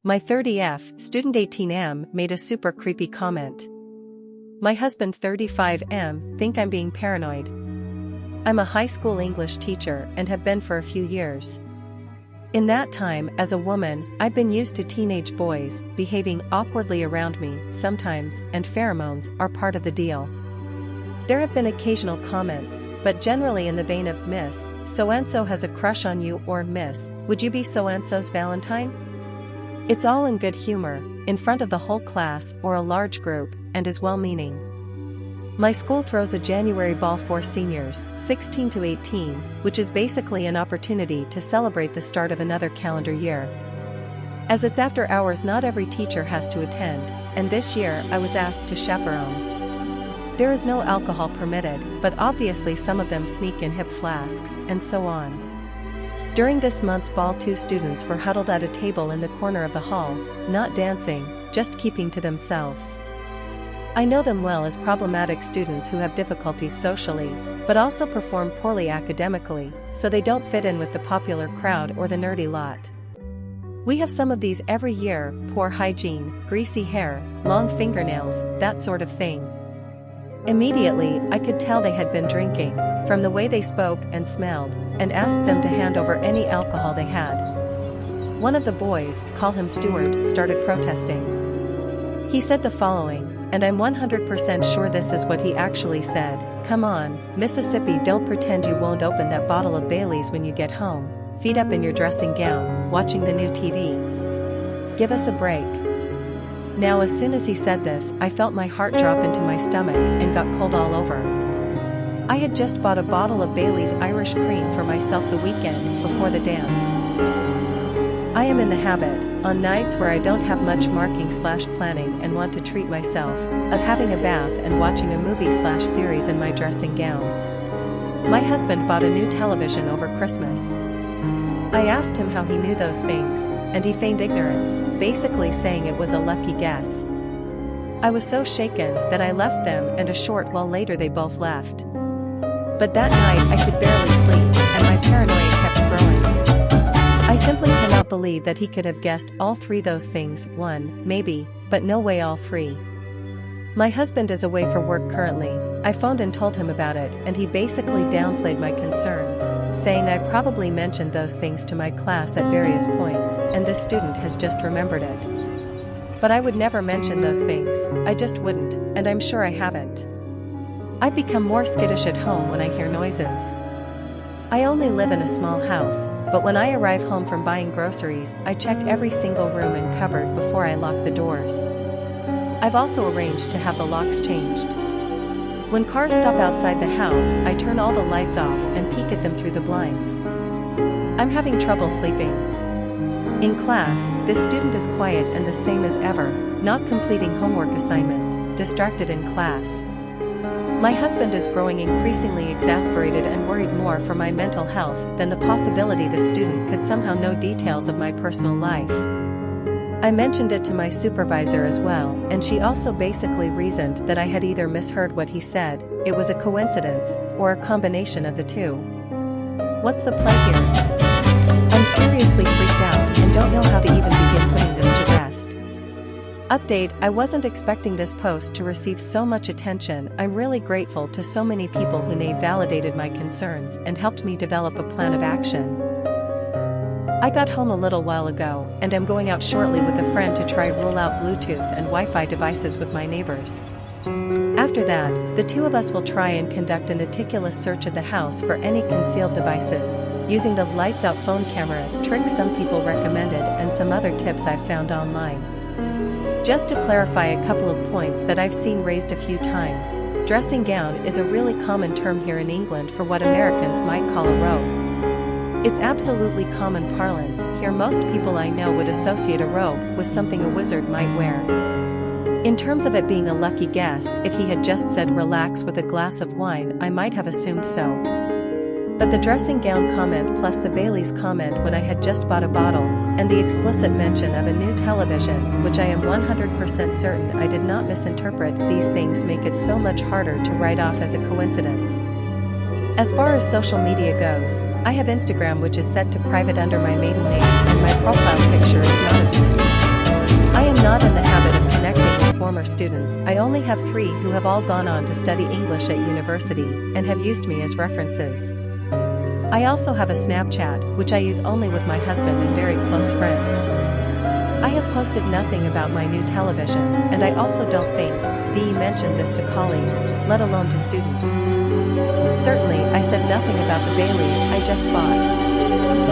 My 30F, student 18M, made a super creepy comment. My husband 35M, think I'm being paranoid. I'm a high school English teacher and have been for a few years. In that time, as a woman, I'd been used to teenage boys behaving awkwardly around me sometimes, and pheromones are part of the deal. There have been occasional comments, but generally in the vein of Miss, so-and-so has a crush on you, or Miss, would you be so-and-so's Valentine? It's all in good humor, in front of the whole class or a large group, and is well-meaning. My school throws a January ball for seniors, 16 to 18, which is basically an opportunity to celebrate the start of another calendar year. As it's after hours, not every teacher has to attend, and this year I was asked to chaperone. There is no alcohol permitted, but obviously some of them sneak in hip flasks, and so on. During this month's ball, 2 students were huddled at a table in the corner of the hall, not dancing, just keeping to themselves. I know them well as problematic students who have difficulties socially, but also perform poorly academically, so they don't fit in with the popular crowd or the nerdy lot. We have some of these every year: poor hygiene, greasy hair, long fingernails, that sort of thing. Immediately, I could tell they had been drinking, from the way they spoke and smelled, and asked them to hand over any alcohol they had. One of the boys, call him Stuart, started protesting. He said the following, and I'm 100% sure this is what he actually said: "Come on, Mississippi, don't pretend you won't open that bottle of Bailey's when you get home, feet up in your dressing gown, watching the new TV. Give us a break." Now, as soon as he said this, I felt my heart drop into my stomach and got cold all over. I had just bought a bottle of Bailey's Irish Cream for myself the weekend before the dance. I am in the habit, on nights where I don't have much marking/planning and want to treat myself, of having a bath and watching a movie/series in my dressing gown. My husband bought a new television over Christmas. I asked him how he knew those things, and he feigned ignorance, basically saying it was a lucky guess. I was so shaken that I left them, and a short while later they both left. But that night I could barely sleep, and my paranoia kept growing. I simply cannot believe that he could have guessed all 3 those things, 1, maybe, but no way all 3. My husband is away for work currently. I phoned and told him about it, and he basically downplayed my concerns, saying I probably mentioned those things to my class at various points, and this student has just remembered it. But I would never mention those things, I just wouldn't, and I'm sure I haven't. I've become more skittish at home when I hear noises. I only live in a small house, but when I arrive home from buying groceries, I check every single room and cupboard before I lock the doors. I've also arranged to have the locks changed. When cars stop outside the house, I turn all the lights off and peek at them through the blinds. I'm having trouble sleeping. In class, this student is quiet and the same as ever, not completing homework assignments, distracted in class. My husband is growing increasingly exasperated and worried more for my mental health than the possibility the student could somehow know details of my personal life. I mentioned it to my supervisor as well, and she also basically reasoned that I had either misheard what he said, it was a coincidence, or a combination of the 2. What's the play here? I'm seriously freaked out and don't know how to even begin putting this to rest. Update: I wasn't expecting this post to receive so much attention. I'm really grateful to so many people who validated my concerns and helped me develop a plan of action. I got home a little while ago, and am going out shortly with a friend to try rule out Bluetooth and Wi-Fi devices with my neighbors. After that, the 2 of us will try and conduct a meticulous search of the house for any concealed devices, using the lights out phone camera trick some people recommended and some other tips I've found online. Just to clarify a couple of points that I've seen raised a few times, dressing gown is a really common term here in England for what Americans might call a robe. It's absolutely common parlance. Here most people I know would associate a robe with something a wizard might wear. In terms of it being a lucky guess, if he had just said relax with a glass of wine, I might have assumed so. But the dressing gown comment plus the Bailey's comment when I had just bought a bottle, and the explicit mention of a new television, which I am 100% certain I did not misinterpret, these things make it so much harder to write off as a coincidence. As far as social media goes, I have Instagram, which is set to private under my maiden name, and my profile picture is not a students, I only have 3 who have all gone on to study English at university and have used me as references. I also have a Snapchat, which I use only with my husband and very close friends. I have posted nothing about my new television, and I also don't think VE mentioned this to colleagues, let alone to students. Certainly, I said nothing about the Baileys I just bought.